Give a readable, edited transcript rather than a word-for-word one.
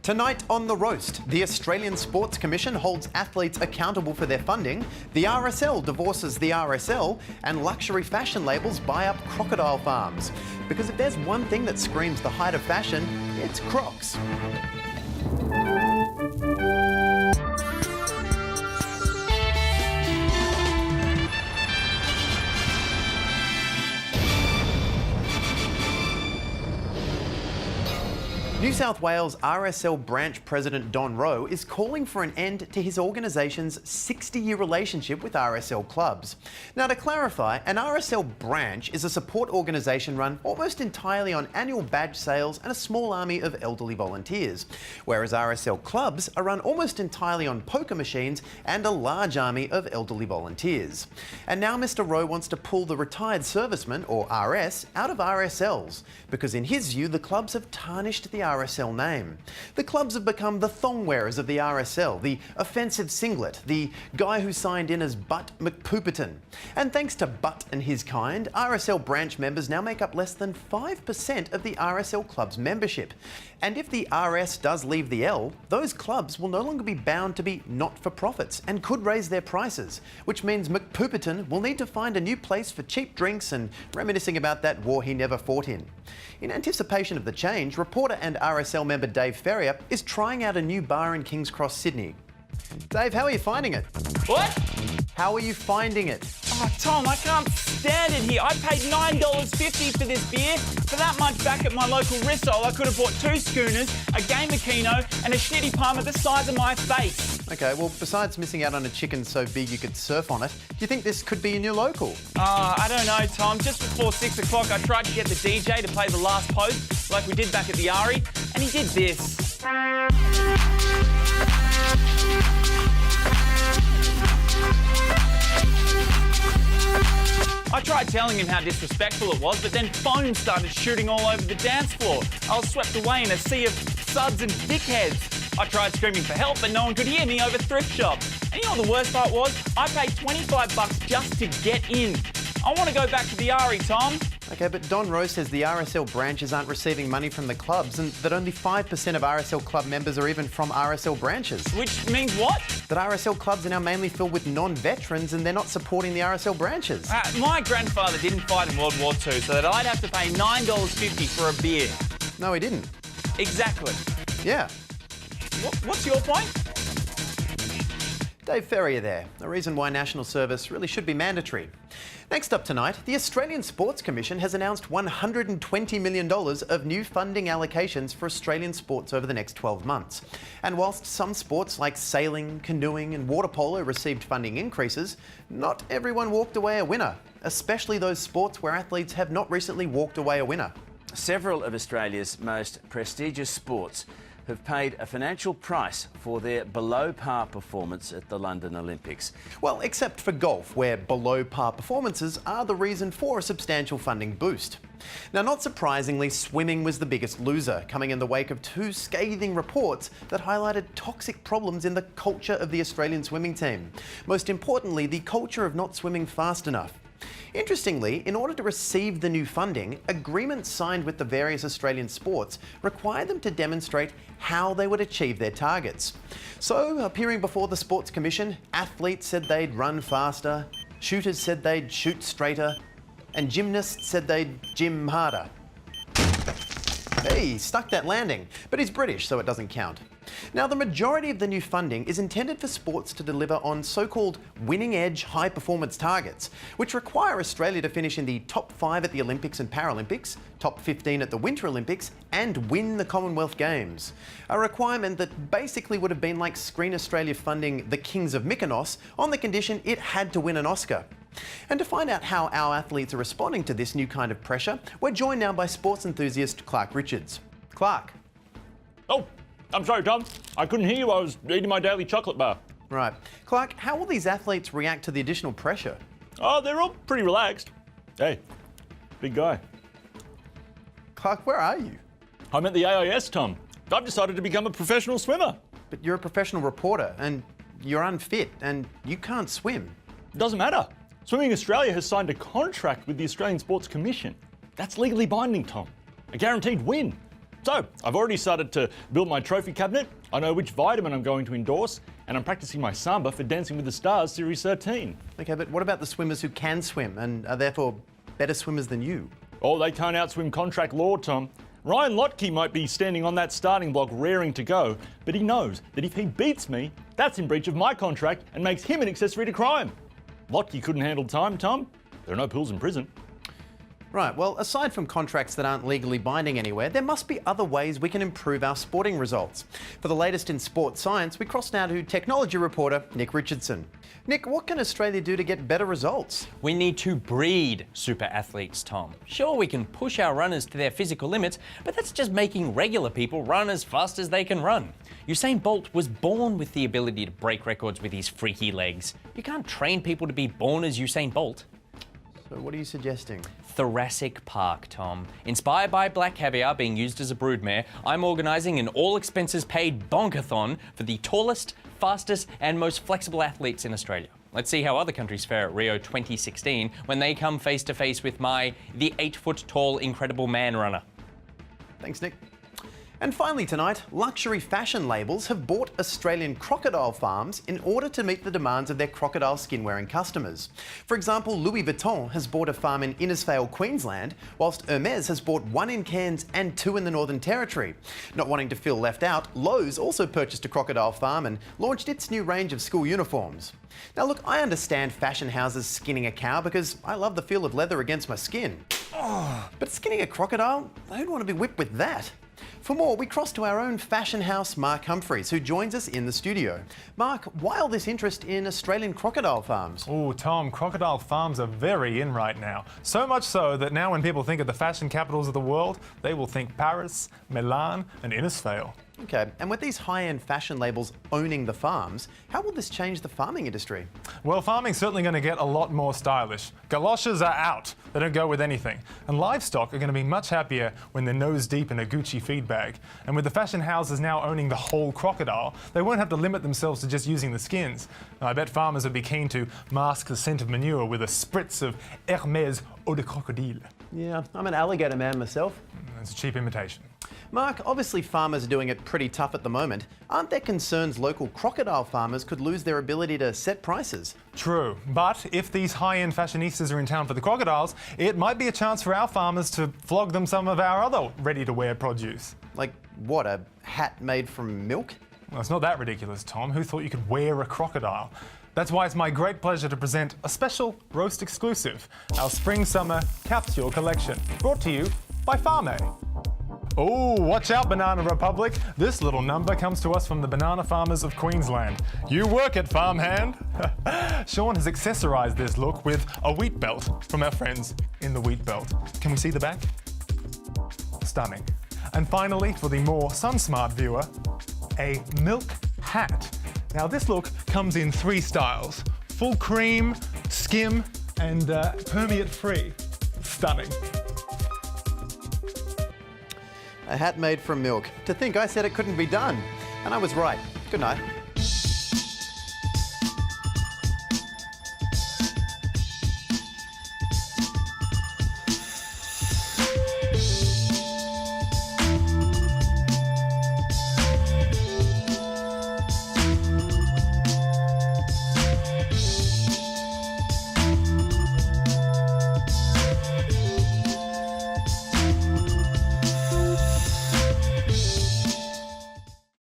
Tonight on The Roast, the Australian Sports Commission holds athletes accountable for their funding, the RSL divorces the RSL, and luxury fashion labels buy up crocodile farms. Because if there's one thing that screams the height of fashion, it's Crocs. New South Wales RSL branch president Don Rowe is calling for an end to his organisation's 60-year relationship with RSL clubs. Now, to clarify, an RSL branch is a support organisation run almost entirely on annual badge sales and a small army of elderly volunteers, whereas RSL clubs are run almost entirely on poker machines and a large army of elderly volunteers. And now Mr Rowe wants to pull the retired servicemen, or RS, out of RSLs, because in his view the clubs have tarnished the RSL name. The clubs have become the thong wearers of the RSL, the offensive singlet, the guy who signed in as Butt McPooperton. And thanks to Butt and his kind, RSL branch members now make up less than 5% of the RSL club's membership. And if the RS does leave the L, those clubs will no longer be bound to be not-for-profits and could raise their prices, which means McPooperton will need to find a new place for cheap drinks and reminiscing about that war he never fought in. In anticipation of the change, reporter and RSL member Dave Ferrier is trying out a new bar in Kings Cross, Sydney. Dave, how are you finding it? What? How are you finding it? Oh, Tom, I can't stand it here. I paid $9.50 for this beer. For that much back at my local Rissole, I could have bought 2 schooners, a game of Keno, and a schnitty palmer the size of my face. Okay, well, besides missing out on a chicken so big you could surf on it, do you think this could be a new local? I don't know, Tom. Just before 6 o'clock, I tried to get the DJ to play the last post, like we did back at the Ari, and he did this. I tried telling him how disrespectful it was, but then phones started shooting all over the dance floor. I was swept away in a sea of suds and dickheads. I tried screaming for help, but no one could hear me over thrift shop. And you know what the worst part was? I paid $25 just to get in. I want to go back to the Ari, Tom. Okay, but Don Rowe says the RSL branches aren't receiving money from the clubs and that only 5% of RSL club members are even from RSL branches. Which means what? That RSL clubs are now mainly filled with non-veterans and they're not supporting the RSL branches. My grandfather didn't fight in World War II, so that I'd have to pay $9.50 for a beer. No, he didn't. Exactly. Yeah. What's your point? Dave Ferrier there, a reason why national service really should be mandatory. Next up tonight, the Australian Sports Commission has announced $120 million of new funding allocations for Australian sports over the next 12 months. And whilst some sports like sailing, canoeing and water polo received funding increases, not everyone walked away a winner, especially those sports where athletes have not recently walked away a winner. Several of Australia's most prestigious sports have paid a financial price for their below-par performance at the London Olympics. Well, except for golf, where below-par performances are the reason for a substantial funding boost. Now, not surprisingly, swimming was the biggest loser, coming in the wake of 2 scathing reports that highlighted toxic problems in the culture of the Australian swimming team. Most importantly, the culture of not swimming fast enough. Interestingly, in order to receive the new funding, agreements signed with the various Australian sports require them to demonstrate how they would achieve their targets. So, appearing before the Sports Commission, athletes said they'd run faster, shooters said they'd shoot straighter, and gymnasts said they'd gym harder. Hey, he stuck that landing, but he's British, so it doesn't count. Now, the majority of the new funding is intended for sports to deliver on so-called winning-edge high-performance targets, which require Australia to finish in the top 5 at the Olympics and Paralympics, top 15 at the Winter Olympics, and win the Commonwealth Games. A requirement that basically would have been like Screen Australia funding the Kings of Mykonos on the condition it had to win an Oscar. And to find out how our athletes are responding to this new kind of pressure, we're joined now by sports enthusiast Clark Richards. Clark. Oh, I'm sorry, Tom. I couldn't hear you. I was eating my daily chocolate bar. Right. Clark, how will these athletes react to the additional pressure? Oh, they're all pretty relaxed. Hey, big guy. Clark, where are you? I'm at the AIS, Tom. I've decided to become a professional swimmer. But you're a professional reporter and you're unfit and you can't swim. Doesn't matter. Swimming Australia has signed a contract with the Australian Sports Commission. That's legally binding, Tom. A guaranteed win. So, I've already started to build my trophy cabinet. I know which vitamin I'm going to endorse, and I'm practicing my samba for Dancing with the Stars Series 13. Okay, but what about the swimmers who can swim and are therefore better swimmers than you? Oh, they can't outswim contract law, Tom. Ryan Lochte might be standing on that starting block raring to go, but he knows that if he beats me, that's in breach of my contract and makes him an accessory to crime. Lochte couldn't handle time, Tom. There are no pills in prison. Right, well, aside from contracts that aren't legally binding anywhere, there must be other ways we can improve our sporting results. For the latest in sports science, we cross now to technology reporter Nick Richardson. Nick, what can Australia do to get better results? We need to breed super athletes, Tom. Sure, we can push our runners to their physical limits, but that's just making regular people run as fast as they can run. Usain Bolt was born with the ability to break records with his freaky legs. You can't train people to be born as Usain Bolt. So what are you suggesting? Thoracic Park, Tom. Inspired by black caviar being used as a broodmare, I'm organising an all-expenses-paid bonkathon for the tallest, fastest and most flexible athletes in Australia. Let's see how other countries fare at Rio 2016 when they come face-to-face with the 8-foot-tall incredible man runner. Thanks, Nick. And finally tonight, luxury fashion labels have bought Australian crocodile farms in order to meet the demands of their crocodile skin-wearing customers. For example, Louis Vuitton has bought a farm in Innisfail, Queensland, whilst Hermes has bought one in Cairns and two in the Northern Territory. Not wanting to feel left out, Lowe's also purchased a crocodile farm and launched its new range of school uniforms. Now look, I understand fashion houses skinning a cow because I love the feel of leather against my skin. But skinning a crocodile? I don't want to be whipped with that. For more, we cross to our own fashion house, Mark Humphreys, who joins us in the studio. Mark, why all this interest in Australian crocodile farms? Oh, Tom, crocodile farms are very in right now. So much so that now when people think of the fashion capitals of the world, they will think Paris, Milan and Innisfail. Okay, and with these high-end fashion labels owning the farms, how will this change the farming industry? Well, farming's certainly going to get a lot more stylish. Galoshes are out. They don't go with anything. And livestock are going to be much happier when they're nose deep in a Gucci feed bag. And with the fashion houses now owning the whole crocodile, they won't have to limit themselves to just using the skins. I bet farmers would be keen to mask the scent of manure with a spritz of Hermes eau de crocodile. Yeah, I'm an alligator man myself. It's a cheap imitation. Mark, obviously farmers are doing it pretty tough at the moment. Aren't there concerns local crocodile farmers could lose their ability to set prices? True, but if these high-end fashionistas are in town for the crocodiles, it might be a chance for our farmers to flog them some of our other ready-to-wear produce. Like what, a hat made from milk? Well, it's not that ridiculous, Tom. Who thought you could wear a crocodile? That's why it's my great pleasure to present a special roast exclusive, our Spring-Summer Capsule Collection, brought to you by Farme. Oh, watch out, Banana Republic. This little number comes to us from the banana farmers of Queensland. You work it, farmhand. Sean has accessorised this look with a wheat belt from our friends in the wheat belt. Can we see the back? Stunning. And finally, for the more sun-smart viewer, a milk hat. Now, this look comes in 3 styles: full cream, skim, and permeate-free. Stunning. A hat made from milk. To think I said it couldn't be done. And I was right. Good night.